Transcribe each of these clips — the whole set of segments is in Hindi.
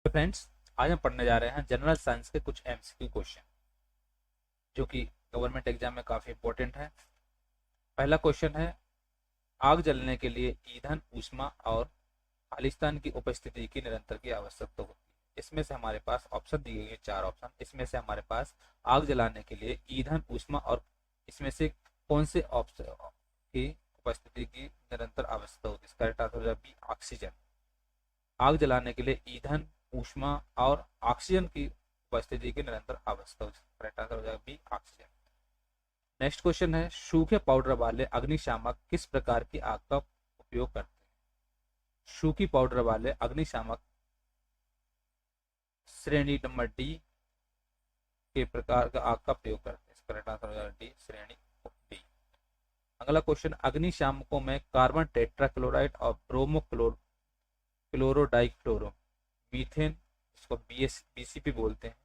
तो फ्रेंड्स, आज हम पढ़ने जा रहे हैं जनरल साइंस के कुछ एमसीक्यू क्वेश्चन जो कि गवर्नमेंट एग्जाम में काफी इंपॉर्टेंट है। पहला क्वेश्चन है, आग जलने के लिए ईंधन, ऊष्मा और खालिस्तान की उपस्थिति की निरंतर की आवश्यकता होती है। इसमें से हमारे पास ऑप्शन दिए गए, चार ऑप्शन। इसमें से हमारे पास आग जलाने के लिए ईंधन, ऊष्मा और इसमें से कौन से ऑप्शन की उपस्थिति की निरंतर आवश्यकता होती है? इसका करेक्ट आंसर हो जाएगा बी, ऑक्सीजन। आग जलाने के लिए ईंधन, ऊष्मा और ऑक्सीजन की उपस्थिति की निरंतर आवश्यकता होती है। करेक्ट आंसर हो जाएगा बी, ऑक्सीजन। नेक्स्ट क्वेश्चन है, सूखे पाउडर वाले अग्निशामक किस प्रकार की आग का उपयोग करते हैं? सूखी पाउडर वाले अग्निशामक श्रेणी नंबर डी के प्रकार का आग का प्रयोग करते हैं। करेक्ट आंसर हो जाएगा डी, श्रेणी डी। अगला क्वेश्चन, अग्निशामकों में कार्बन टेट्राक्लोराइड और ब्रोमो क्लोरोडाइक्लोरो मीथेन, इसको बीसीपी बोलते हैं,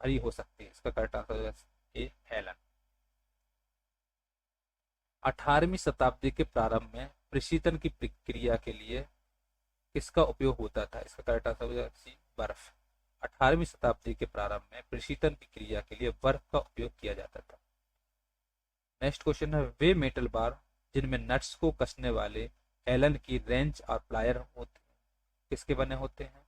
भरी हो सकती है। इसका करेक्ट आंसर हो जाएगा ए, हेलन। 18वीं शताब्दी के प्रारंभ में प्रशीतन की प्रक्रिया के लिए किसका उपयोग होता था? इसका करेक्ट आंसर हो जाएगा सी, बर्फ। 18वीं शताब्दी के प्रारंभ में प्रशीतन की क्रिया के लिए बर्फ का उपयोग किया जाता था। नेक्स्ट क्वेश्चन है, वे मेटल बार जिनमें नट्स को कसने वाले एलन की रेंच और प्लायर होते किसके बने होते हैं?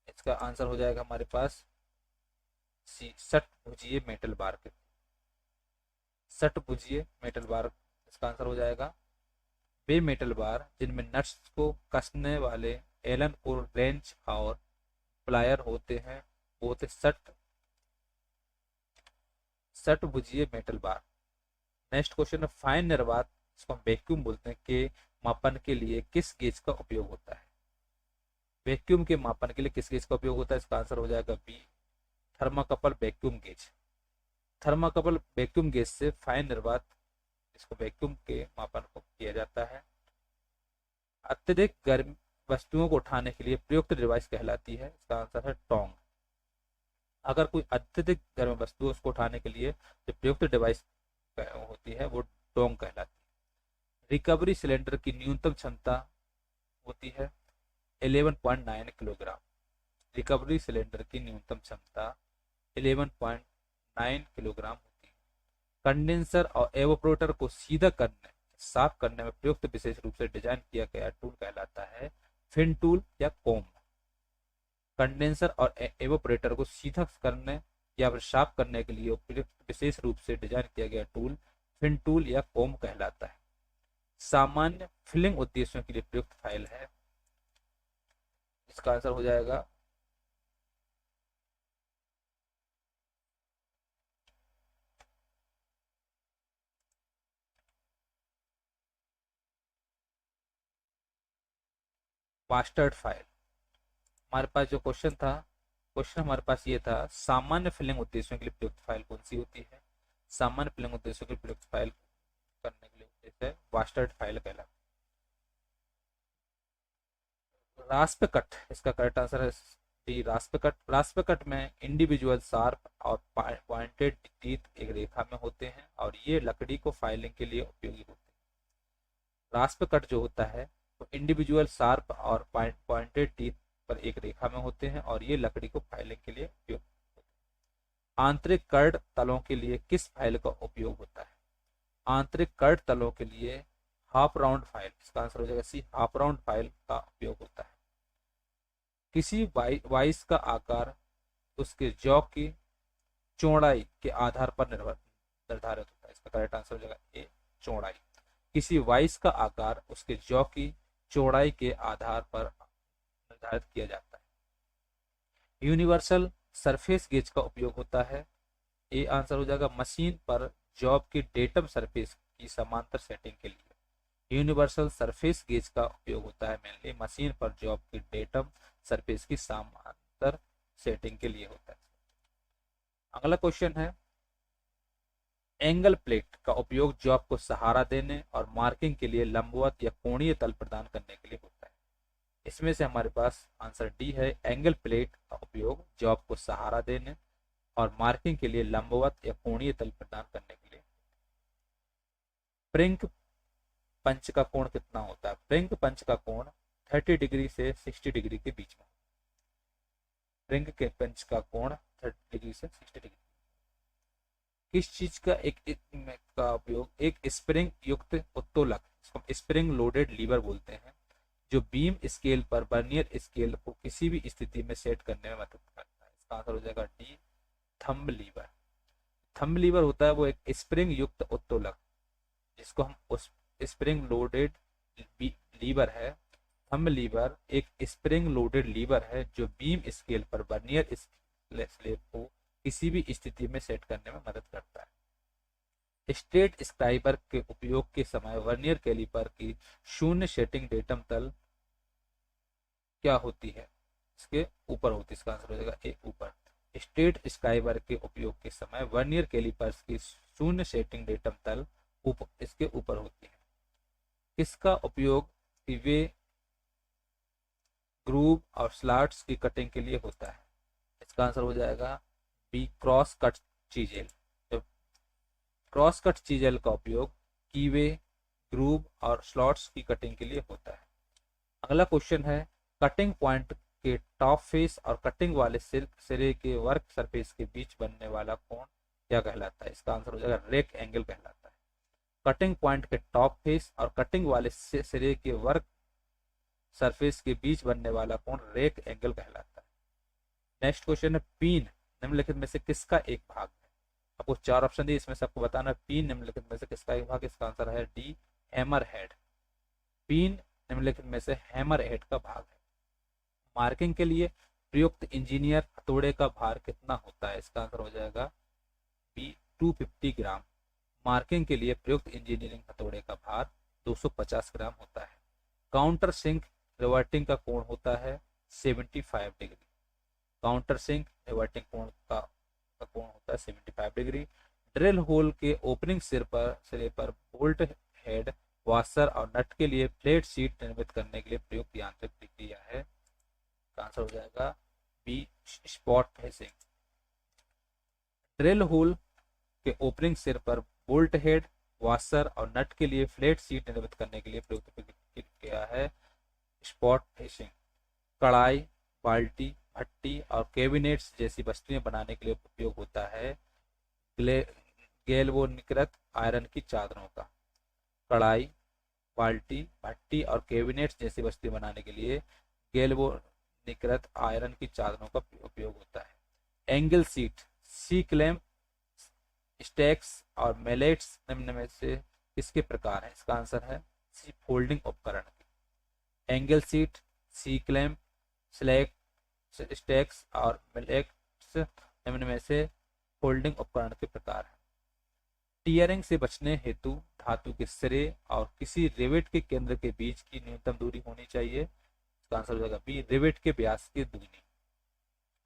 इसका आंसर हो जाएगा हमारे पास सी, सट भुजिए मेटल बार के। सट भुजिए मेटल बार इसका आंसर हो जाएगा। वे मेटल बार जिनमें नट्स को कसने वाले एलन को रेंच और प्लायर होते हैं वो होते सट भुजिए मेटल बार। नेक्स्ट क्वेश्चन है, फाइन निर्वात, इसको हम वैक्यूम बोलते हैं, के मापन के लिए किस गेज का उपयोग होता है? वैक्यूम के मापन के लिए किस गेज का उपयोग होता है? इसका आंसर हो जाएगा B, thermocouple vacuum gauge. Thermocouple vacuum gauge से फाइन निर्वात, इसको वैक्यूम के मापन को किया जाता है। अत्यधिक गर्म वस्तुओं को उठाने के लिए प्रयुक्त डिवाइस कहलाती है। इसका आंसर है टोंग। अगर कोई अत्यधिक गर्म वस्तु है उसको उठाने के लिए जो प्रयुक्त डिवाइस होती है वो टोंग कहलाती है। रिकवरी सिलेंडर की न्यूनतम क्षमता होती है 11.9 किलोग्राम। रिकवरी सिलेंडर की न्यूनतम क्षमता 11.9 किलोग्राम होती है। कंडेंसर और एवोपोरेटर को सीधा करने, साफ करने में प्रयुक्त विशेष रूप से डिजाइन किया गया टूल कहलाता है फिन टूल या कोम। कंडेंसर और एवोपोरेटर को सीधा करने या फिर साफ करने के लिए उपयुक्त विशेष रूप से डिजाइन किया गया टूल फिन टूल या कोम कहलाता है। सामान्य फिलिंग उद्देश्यों के लिए प्रयुक्त फाइल है। इसका आंसर हो जाएगा मास्टर्ड फाइल। हमारे पास जो क्वेश्चन था, क्वेश्चन हमारे पास ये था, सामान्य फिलिंग उद्देश्यों के लिए प्रयुक्त फाइल कौन सी होती है? सामान्य फिलिंग उद्देश्यों के लिए प्रयुक्त फाइल करने के लिए उद्देश्य मास्टर्ड फाइल कहलाता है। रास्प कट, इसका करेक्ट आंसर है डी, रास्प कट। रास्प कट में इंडिविजुअल शार्प और पॉइंटेड टीथ एक रेखा में होते हैं और ये लकड़ी को फाइलिंग के लिए उपयोगी होते हैं। रास्प कट जो होता है वो इंडिविजुअल शार्प और पॉइंटेड टीथ पर एक रेखा में होते हैं और ये लकड़ी को फाइलिंग के लिए उपयोग होते हैं। आंतरिक कर्ड तलों के लिए किस फाइल का उपयोग होता है? आंतरिक कर्ड तलों के लिए हाफ राउंड फाइल, इसका आंसर हो जाएगा सी, हाफ राउंड फाइल का उपयोग होता है। किसी वाइस का आकार उसके जौ की चौड़ाई के आधार पर निर्धारित होता है। इसका करेक्ट आंसर हो जाएगा ए, चौड़ाई। किसी वाइस का आकार उसके जौ की चौड़ाई के आधार पर निर्धारित किया जाता है। यूनिवर्सल सरफेस गेज का उपयोग होता है। ए आंसर हो जाएगा मशीन पर जॉब की डेटम सरफेस की समांतर सेटिंग के लिए। यूनिवर्सल सरफेस गेज का उपयोग होता है मेनली मशीन पर जॉब की डेटम सरफेस की समांतर सेटिंग के लिए होता है। अगला क्वेश्चन है, एंगल प्लेट का उपयोग जॉब को सहारा देने और मार्किंग के लिए लंबवत या कोणीय तल प्रदान करने के लिए होता है। इसमें से हमारे पास आंसर डी है, एंगल प्लेट का उपयोग जॉब को सहारा देने और मार्किंग के लिए लंबवत या कोणीय तल प्रदान करने के लिए। प्रिंक पंच का कोण कितना होता है? प्रिंक पंच का कोण 30 डिग्री से 60 डिग्री के बीच में। रिंग के पिंच का कोण 30 डिग्री से 60 डिग्री। किस चीज का का उपयोग एक स्प्रिंग युक्त उत्तोलक, इसको स्प्रिंग लोडेड लीवर बोलते हैं, जो बीम स्केल पर वर्नियर स्केल को किसी भी स्थिति में सेट करने में मदद करता है। इसका आंसर हो जाएगा D, thumb lever. Thumb lever होता है वो एक स्प्रिंग युक्त उत्तोलक, जिसको हम उस स्प्रिंग लोडेड लीवर है। थंब लीवर एक स्प्रिंग लोडेड लीवर है जो बीम स्केल पर वर्नियर स्लेब को किसी भी स्थिति में सेट करने में मदद करता है। स्ट्रेट स्क्राइबर के उपयोग के समय वर्नियर कैलिपर की शून्य सेटिंग डेटम तल क्या होती है? इसके ऊपर होती है। इसका आंसर हो जाएगा ए, ऊपर। स्ट्रेट स्क्राइबर के उपयोग के समय वर्नियर कैलिपर्स की शून्य सेटिंग डेटम तल इसके ऊपर होती है। किसका उपयोग वे ग्रूव और स्लॉट्स की कटिंग के लिए होता है? इसका आंसर हो जाएगा बी, क्रॉस कट चीजेल। तो क्रॉस कट चीजेल का उपयोग कीवे, ग्रूव और स्लॉट्स की कटिंग के लिए होता है। अगला क्वेश्चन है, कटिंग पॉइंट के टॉप फेस और कटिंग वाले सिरे के वर्क सरफेस के बीच बनने वाला कोण क्या कहलाता है? इसका आंसर हो जाएगा रेक एंगल कहलाता है। कटिंग पॉइंट के टॉप फेस और कटिंग वाले सिरे के वर्क सरफेस के बीच बनने वाला कोण रेक एंगल कहलाता है। नेक्स्ट क्वेश्चन है, पीन निम्नलिखित में से किसका एक भाग है? आपको 4 ऑप्शन दिए, इसमें से आपको बताना है पीन निम्नलिखित में से किसका एक भाग है। इसका आंसर है डी, हैमर हेड। पीन निम्नलिखित में से हैमर हेड का भाग है। मार्किंग के लिए प्रयुक्त इंजीनियर हथौड़े का भार कितना होता है? इसका आंसर हो जाएगा बी, 250 ग्राम। मार्किंग के लिए प्रयुक्त इंजीनियरिंग हथौड़े का भार 250 ग्राम होता है। काउंटर सिंक रिवर्टिंग का कोण होता है 75 डिग्री। काउंटर सिंक रिवर्टिंग कोण का कोण होता है 75 डिग्री। ड्रिल होल के ओपनिंग सिरे पर बोल्ट हेड, वाशर और नट के लिए फ्लैट शीट निर्मित करने के लिए प्रयुक्त यांत्रिक प्रक्रिया है। आंसर हो जाएगा B, spot facing. Drill hole के ओपनिंग सिर पर बोल्ट हेड, वाशर और नट के लिए फ्लैट शीट निर्मित करने के लिए प्रयुक्त प्रक्रिया है स्पॉट फेसिंग। कढ़ाई, बाल्टी, भट्टी और कैबिनेट्स जैसी वस्तुएं बनाने के लिए उपयोग होता है गैल्वेनिकृत आयरन की चादरों का। कढ़ाई, बाल्टी, भट्टी और कैबिनेट्स जैसी वस्तुएं बनाने के लिए गैल्वेनिकृत आयरन की चादरों का उपयोग होता है। एंगल सीट, सी क्लैंप, स्टैक्स और मैलेट्स निम्न में से किसके प्रकार है? इसका आंसर है सी, फोल्डिंग उपकरण की। एंगल सीट, सी क्लैंप, स्टैक्स और मैलेट्स निम्न में से फोल्डिंग उपकरण के प्रकार है। टीयरिंग से बचने हेतु धातु के सिरे और किसी रिवेट के केंद्र के बीच की न्यूनतम दूरी होनी चाहिए। इसका आंसर हो जाएगा बी, रिवेट के व्यास की दूरी।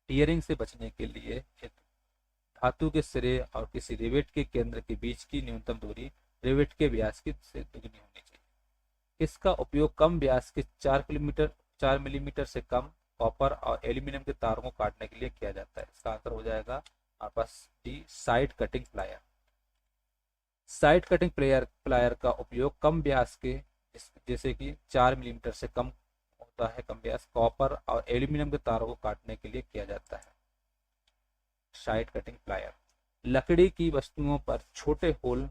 टीयरिंग से बचने के लिए हेतु धातु के सिरे और किसी रिवेट के केंद्र के बीच की न्यूनतम दूरी रिवेट के व्यास की से दुगनी होनी चाहिए। इसका उपयोग कम व्यास के 4 मिलीमीटर से कम कॉपर और एल्यूमिनियम के तारों को काटने के लिए किया जाता है। इसका आंसर हो जाएगा हमारे पास D, side cutting plier. Side cutting plier का उपयोग कम व्यास के जैसे कि 4 मिलीमीटर से कम होता है कम व्यास कॉपर और एल्यूमिनियम के तारों को काटने के लिए किया जाता है साइड कटिंग प्लायर। लकड़ी की वस्तुओं पर छोटे होल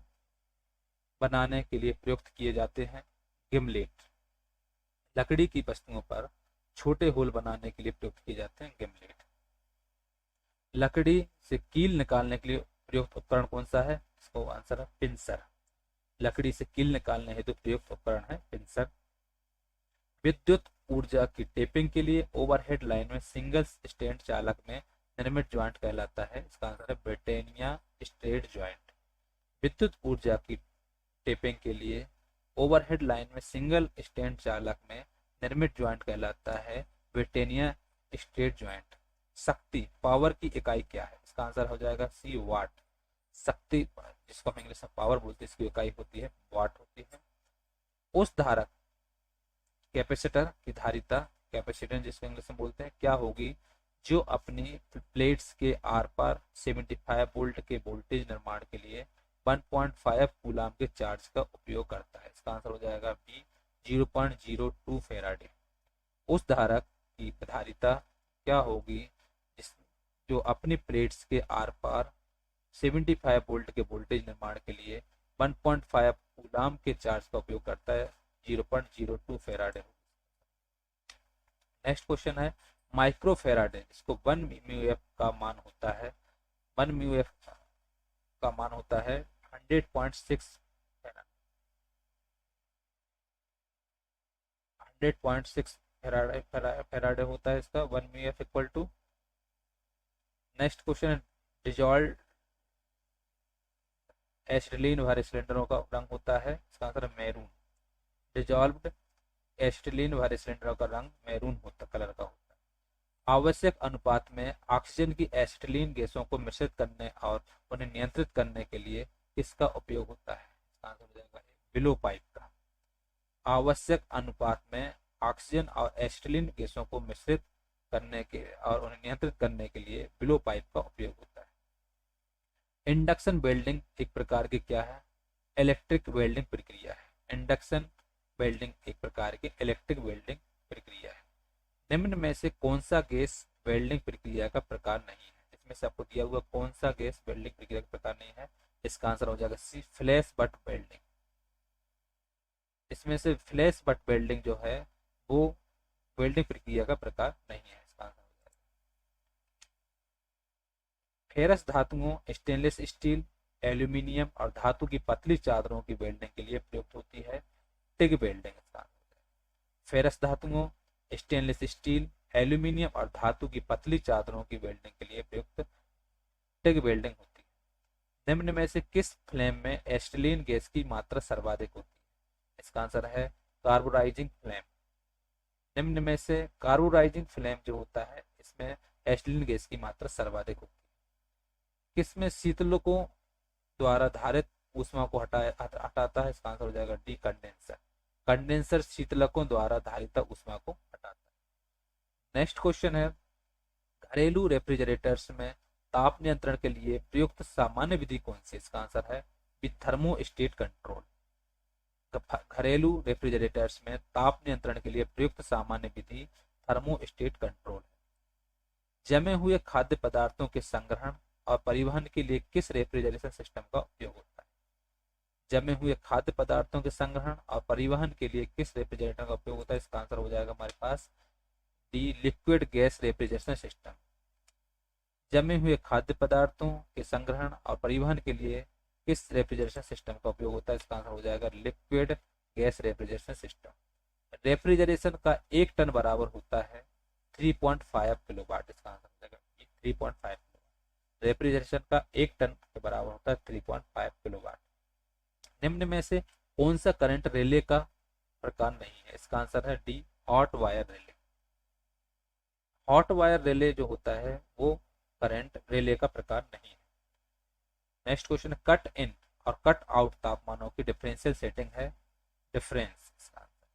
बनाने के लिए प्रयुक्त किए जाते हैं गिमलेट। लकड़ी की वस्तुओं पर छोटे होल बनाने के लिए प्रयुक्त किए जाते हैं गिमलेट। लकड़ी से कील निकालने के लिए प्रयुक्त उपकरण कौन सा है? इसको आंसर है पिंसर। लकड़ी से कील निकालने हेतु प्रयुक्त उपकरण है पिंसर। विद्युत ऊर्जा की टेपिंग के लिए ओवरहेड लाइन में सिंगल स्टैंड चालक में निर्मित ज्वाइंट कहलाता है। इसका आंसर है ब्रिटेनिया स्ट्रेट ज्वाइंट। विद्युत ऊर्जा की टेपिंग के लिए ओवरहेड लाइन में सिंगल स्टैंड चालक में निर्मित ज्वाइंट कहलाता है ब्रिटेनिया स्ट्रेट ज्वाइंट। शक्ति, पावर की इकाई क्या है? इसका आंसर हो जाएगा सी, वाट। शक्ति जिसको हम इंग्लिश में पावर बोलते हैं, इसकी इकाई होती है वाट होती है। उस धारक कैपेसिटर की धारिता, कैपेसिटेंस जिसको इंग्लिश में बोलते हैं, क्या होगी जो अपनी प्लेट्स के आर पार 75 वोल्ट के वोल्टेज निर्माण के लिए 1.5 कूलाम के चार्ज का उपयोग करता है? इसका आंसर हो जाएगा बी, 0.02 फेराडे। उस धारक की धारिता क्या होगी जो अपनी प्लेट्स के आर पार 75 वोल्ट के वोल्टेज निर्माण के लिए 1.5 कूलाम के चार्ज का उपयोग करता है, 0.02 फेराडे। नेक्स्ट क्वेश्चन है माइक्रो फेराडे, इसको 1 म्यू एफ का मान होता है, 1 म्यू एफ का मान होता है 100.6 100.6 फेराडे होता है इसका 1 mu F equal to. Next question है डिजॉल्व एसिटिलीन भरे सिलेंडरों का रंग होता है, इसका आंसर है मैरून। डिजॉल्व्ड एसिटिलीन भरे सिलेंडरों का रंग मैरून होता कलर का होता है। आवश्यक अनुपात में ऑक्सीजन की एसिटिलीन गैसों को मिश्रित करने और उन्हें नियंत्रित करने के लिए किसका उपयोग होता है, इसका आंसर हो जाएगा बिलो पाइप का। आवश्यक अनुपात में ऑक्सीजन और एसिटिलीन गैसों को मिश्रित करने के और उन्हें नियंत्रित करने के लिए बिलो पाइप का उपयोग होता है। इंडक्शन वेल्डिंग एक प्रकार की क्या है, इलेक्ट्रिक वेल्डिंग प्रक्रिया है। इंडक्शन वेल्डिंग एक प्रकार की इलेक्ट्रिक वेल्डिंग प्रक्रिया है। निम्न में से कौन सा गैस वेल्डिंग प्रक्रिया का प्रकार नहीं है, इसमें से आपको दिया हुआ कौन सा गैस वेल्डिंग प्रक्रिया का प्रकार नहीं है, इसका आंसर हो जाएगा सी फ्लैश बट वेल्डिंग। इसमें से फ्लैश बट वेल्डिंग जो है वो वेल्डिंग प्रक्रिया का प्रकार नहीं है, इसका आंसर हो जाएगा। फेरस धातुओं स्टेनलेस स्टील, एल्यूमिनियम और धातु की पतली चादरों की वेल्डिंग के लिए प्रयुक्त होती है टिग वेल्डिंग। इसका आंसर फेरस धातुओं स्टेनलेस स्टील, एल्यूमिनियम और धातु की पतली चादरों की वेल्डिंग के लिए प्रयुक्त टिग वेल्डिंग होती है। निम्न में से किस फ्लेम में एसिटिलीन गैस की मात्रा सर्वाधिक होती है, इसका आंसर है कार्बोराइजिंग फ्लेम। निम्न में से कार्बोराइजिंग फ्लेम जो होता है इसमें एसिटिलीन गैस की मात्रा सर्वाधिक होती है। किसमें शीतलकों द्वारा धारित ऊष्मा को हटाता है, इसका आंसर हो जाएगा डी कंडेंसर। कंडेंसर शीतलकों द्वारा धारित ऊष्मा को हटाता है। नेक्स्ट क्वेश्चन है घरेलू रेफ्रिजरेटर्स में ताप नियंत्रण के लिए प्रयुक्त सामान्य विधि कौन सी, इसका आंसर है थर्मोस्टेट कंट्रोल। घरेलू रेफ्रिजरेटर्स में ताप नियंत्रण के लिए प्रयुक्त सामान्य विधि थर्मोस्टेट कंट्रोल है। जमे हुए खाद्य पदार्थों के संग्रहण और परिवहन के लिए किस रेफ्रिजरेशन सिस्टम का उपयोग होता है, जमे हुए खाद्य पदार्थों के संग्रहण और परिवहन के लिए किस रेफ्रिजरेटर का उपयोग होता है, इसका आंसर हो जाएगा हमारे पास D liquid gas refrigeration system. जमे हुए खाद्य पदार्थों के संग्रहण और परिवहन के लिए किस रेफ्रिजरेशन सिस्टम का उपयोग होता है, इसका आंसर हो जाएगा liquid gas refrigeration system. Refrigeration का 1 टन बराबर होता है 3.5 किलोवाट, इसका आंसर हो जाएगा 3.5। रेफ्रिजरेशन का 1 टन के बराबर होता है 3.5 किलोवाट। निम्न में से कौन सा करंट रिले का प्रकार नहीं है, इसका आंसर है D hot wire relay. Hot wire relay जो होता है वो करंट रिले का प्रकार नहीं है। नेक्स्ट क्वेश्चन कट इन और कट आउट तापमानों की डिफरेंशियल सेटिंग है डिफरेंस। इसका आंसर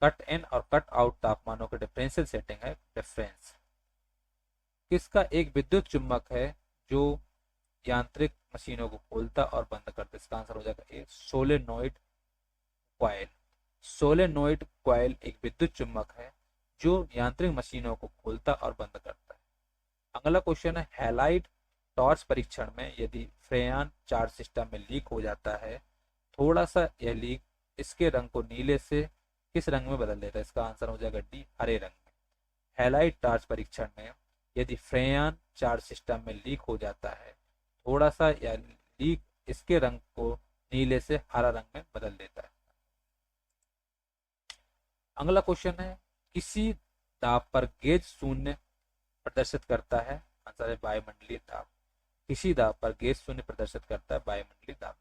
कट इन और कट आउट तापमानों की डिफरेंशियल सेटिंग है डिफरेंस। किसका एक विद्युत चुंबक है जो यांत्रिक मशीनों को खोलता और बंद करता है, इसका आंसर हो जाएगा ए सोलेनोइड कॉइल। सोलेनोइड कॉइल एक विद्युत चुंबक है जो यांत्रिक मशीनों को खोलता और बंद करता है। अगला क्वेश्चन है हैलाइड टॉर्च परीक्षण में यदि फ्रेयान चार्ज सिस्टम में लीक हो जाता है, थोड़ा सा यह लीक इसके रंग को नीले से किस रंग में बदल देता है, इसका आंसर हो जाएगा डी हरे रंग में। हैलाइड टॉर्च परीक्षण में यदि फ्रेयान चार्ज सिस्टम में लीक हो जाता है, थोड़ा सा यह लीक इसके रंग को नीले से हरा रंग में बदल देता है। अगला क्वेश्चन है किसी दाब पर गेज शून्य प्रदर्शित करता है, आंसर है वायुमंडलीय दाब। किसी दाब पर गेज शून्य प्रदर्शित करता है वायुमंडलीय दाब।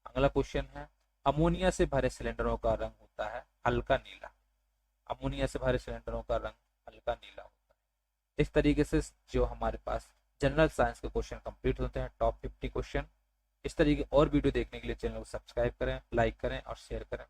अगला क्वेश्चन है अमोनिया से भरे सिलेंडरों का रंग होता है हल्का नीला। अमोनिया से भरे सिलेंडरों का रंग हल्का नीला होता है। इस तरीके से जो हमारे पास जनरल साइंस के क्वेश्चन कंप्लीट होते हैं टॉप 50 क्वेश्चन। इस तरीके और वीडियो देखने के लिए चैनल को सब्सक्राइब करें, लाइक करें और शेयर करें।